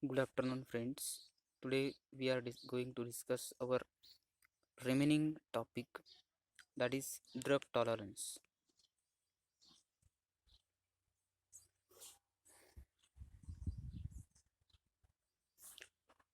Good afternoon, friends. Today we are going to discuss our remaining topic, that is drug tolerance.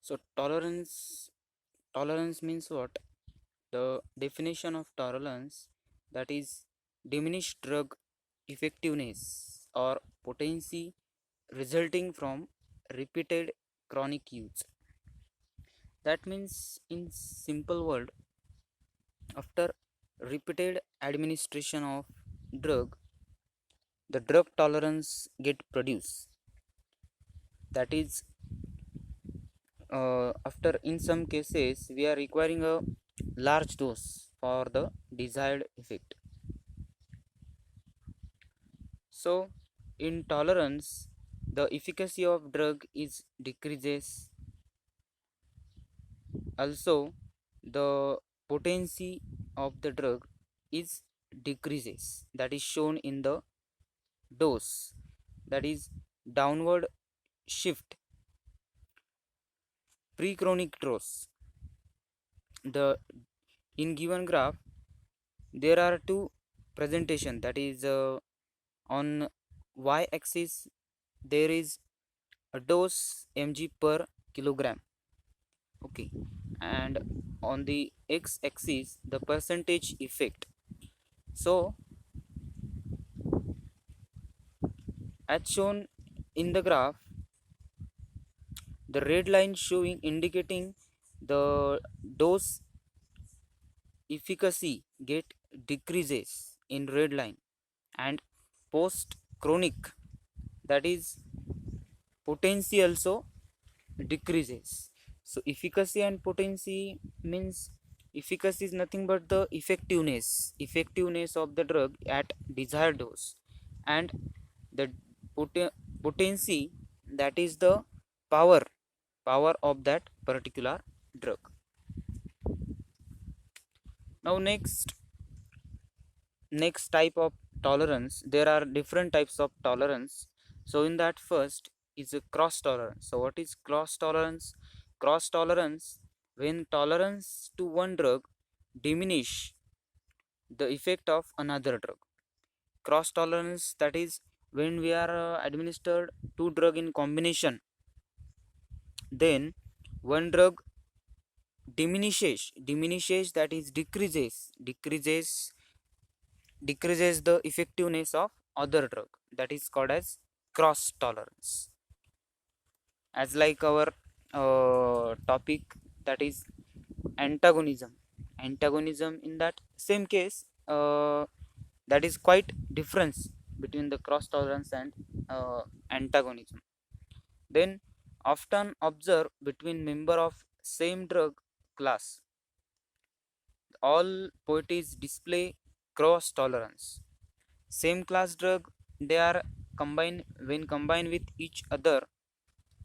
So tolerance means what? The definition of tolerance, that is diminished drug effectiveness or potency resulting from repeated chronic use. That means in simple word, after repeated administration of drug, the drug tolerance get produced. That is, after in some cases we are requiring a large dose for the desired effect. So in tolerance, the efficacy of drug is decreases. Also, the potency of the drug is decreases. That is shown in the dose. That is downward shift. Prechronic dose. The in given graph there are two presentation, that is on y-axis there is a dose mg per kilogram, okay, and on the x-axis the percentage effect. So as shown in the graph, the red line showing indicating the dose efficacy get decreases in red line, and post chronic, that is potency also decreases. So efficacy and potency means efficacy is nothing but the effectiveness of the drug at desired dose, and the potency, that is the power of that particular drug. Now next type of tolerance, there are different types of tolerance. So in that, first is a cross tolerance. So what is cross tolerance? Cross tolerance, when tolerance to one drug diminish the effect of another drug. Cross tolerance, that is when we are administered two drug in combination, then one drug diminishes, that is decreases the effectiveness of other drug, that is called as cross tolerance. As like our topic, that is antagonism, in that same case, that is quite difference between the cross tolerance and antagonism. Then often observe between member of same drug class, all poieties display cross tolerance. Same class drug, they are combined, when combined with each other,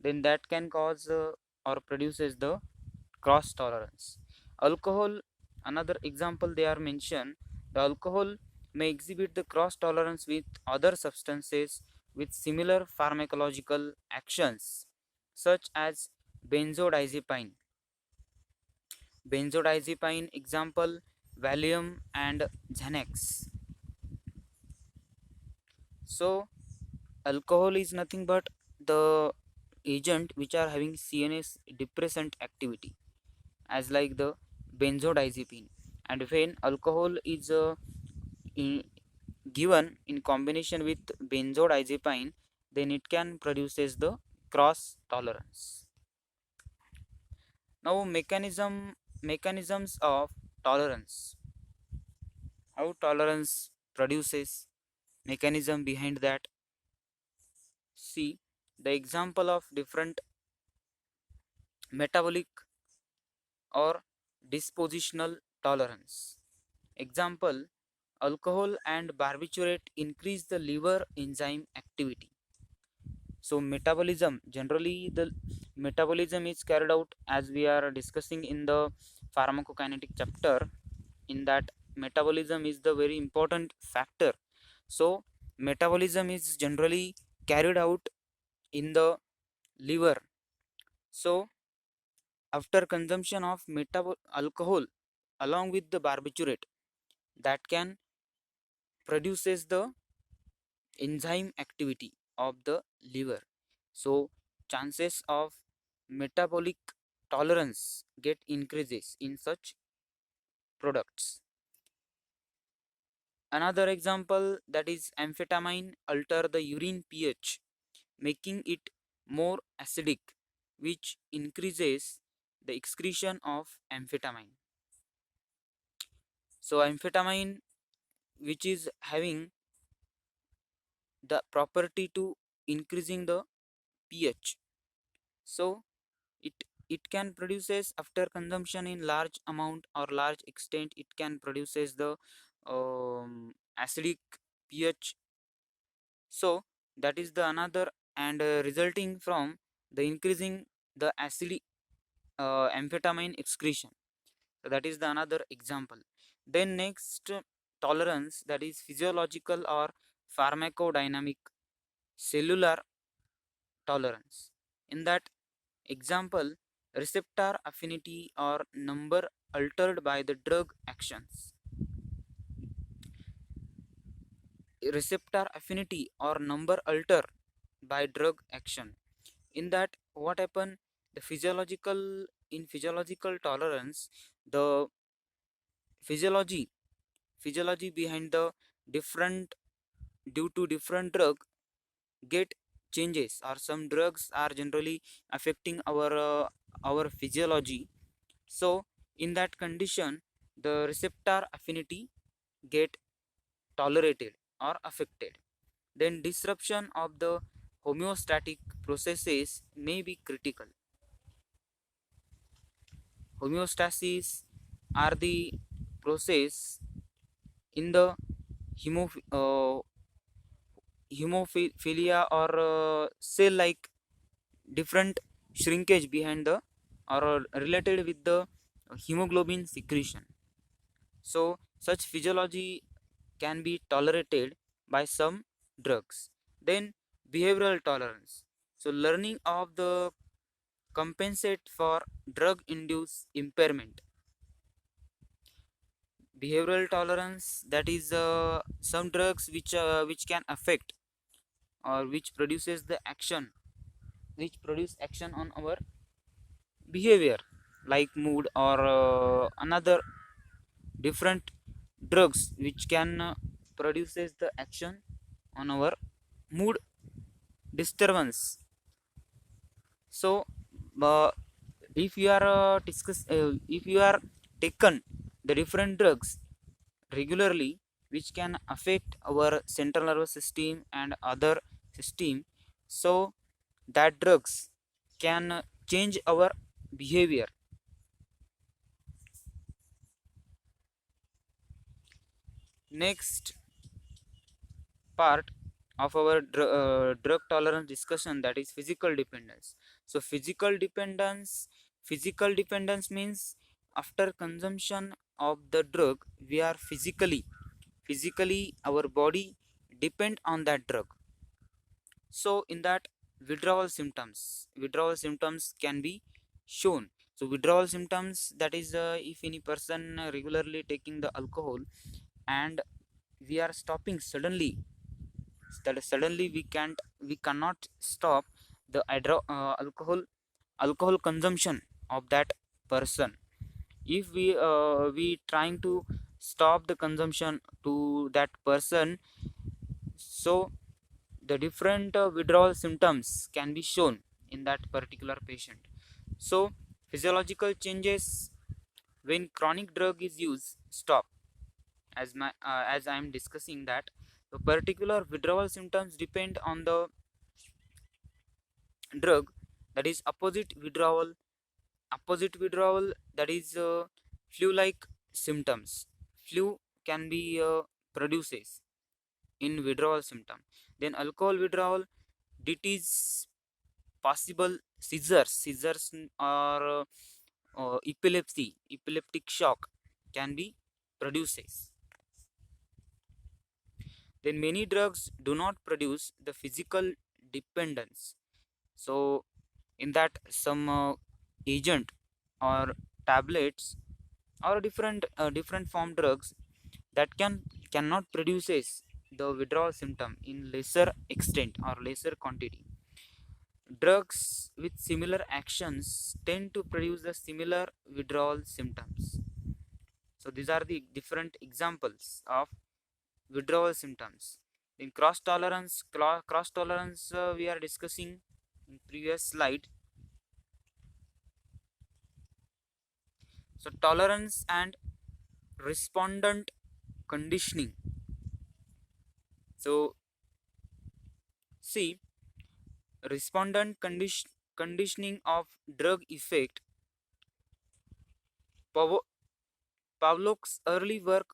then that can cause or produces the cross tolerance. Alcohol, another example they are mentioned, the alcohol may exhibit the cross tolerance with other substances with similar pharmacological actions, such as benzodiazepine. Benzodiazepine example, Valium and Xanax. So alcohol is nothing but the agent which are having CNS depressant activity, as like the benzodiazepine. And when alcohol is in, given in combination with benzodiazepine, then it can produces the cross tolerance. Now mechanisms of tolerance. How tolerance produces, mechanism behind that. See the example of different metabolic or dispositional tolerance. Example, alcohol and barbiturate increase the liver enzyme activity. So metabolism, generally the metabolism is carried out, as we are discussing in the pharmacokinetic chapter. In that, metabolism is the very important factor. So metabolism is generally carried out in the liver, So after consumption of alcohol along with the barbiturate, that can produces the enzyme activity of the liver. So chances of metabolic tolerance get increases in such products. Another example, that is amphetamine alter the urine pH, making it more acidic, which increases the excretion of amphetamine. So amphetamine, which is having the property to increasing the pH, so it it can produces after consumption in large amount or large extent, it can produces the acidic pH. So that is the another, and resulting from the increasing the acidic amphetamine excretion. So that is the another example. Then next, tolerance, that is physiological or pharmacodynamic cellular tolerance. In that example, receptor affinity or number altered by the drug actions. Receptor affinity or number altered by drug action. In that, what happen? The physiological tolerance, the physiology physiology behind the different, due to different drug get changes, or some drugs are generally affecting our physiology. So in that condition, the receptor affinity get tolerated or affected. Then disruption of the homeostatic processes may be critical. Homeostasis are the process in the hemophilia or cell like different shrinkage behind the, or related with the hemoglobin secretion. So such physiology can be tolerated by some drugs. Then behavioral tolerance, so learning of the compensate for drug induced impairment. Behavioral tolerance, that is some drugs which can affect, or which produces the action, which produce action on our behavior, like mood, or another different drugs which can produces the action on our mood disturbance. So if you are if you are taken the different drugs regularly, which can affect our central nervous system and other system, so that drugs can change our behavior. Next part of our drug tolerance discussion, that is physical dependence. So physical dependence means after consumption of the drug, we are physically our body depend on that drug. So in that, withdrawal symptoms can be shown. So withdrawal symptoms, that is if any person regularly taking the alcohol, and we are stopping suddenly, that suddenly we cannot stop the alcohol consumption of that person. If we trying to stop the consumption to that person, so the different withdrawal symptoms can be shown in that particular patient. So physiological changes when chronic drug is used stop, as I am discussing that the particular withdrawal symptoms depend on the drug, that is opposite withdrawal, that is flu like symptoms. Flu can be produces in withdrawal symptom. Then alcohol withdrawal, it is possible seizures or epileptic shock can be produces. Then many drugs do not produce the physical dependence. So in that some agent or tablets or different form drugs that cannot produces the withdrawal symptom in lesser extent or lesser quantity. Drugs with similar actions tend to produce the similar withdrawal symptoms. So these are the different examples of withdrawal symptoms. In cross tolerance we are discussing in previous slide. So tolerance and respondent conditioning. So see, conditioning of drug effect. Pavlov's early work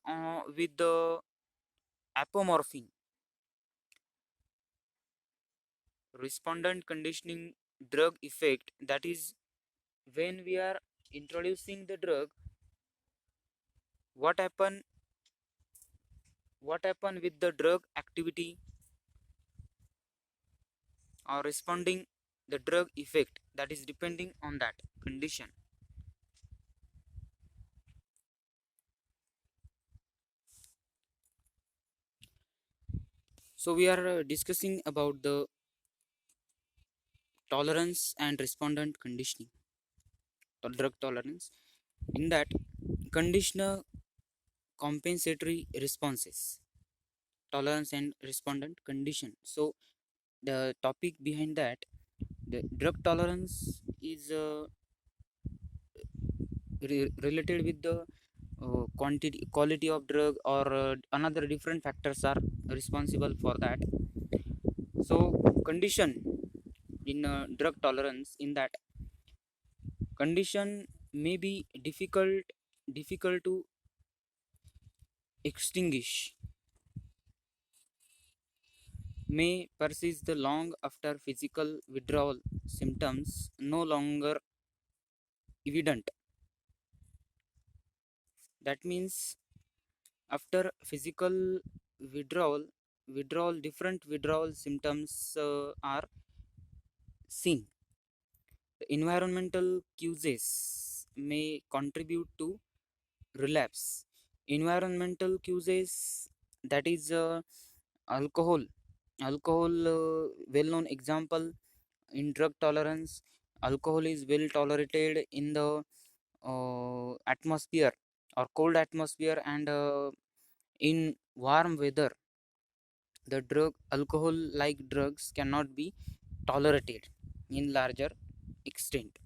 with the apomorphine. Respondent conditioning drug effect, that is when we are introducing the drug, what happen with the drug activity or responding the drug effect, that is depending on that condition. So we are discussing about the tolerance and respondent conditioning, drug tolerance. In that, conditional compensatory responses, tolerance and respondent condition. So the topic behind that, the drug tolerance is related with the quantity quality of drug, or another different factors are responsible for that. So condition in drug tolerance, in that condition may be difficult to extinguish, may persist the long after physical withdrawal symptoms no longer evident. That means after physical withdrawal different withdrawal symptoms are seen. The environmental causes may contribute to relapse. Environmental causes, that is alcohol. Alcohol, well known example in drug tolerance. Alcohol is well tolerated in the atmosphere or cold atmosphere, and in warm weather the drug alcohol like drugs cannot be tolerated in larger extent.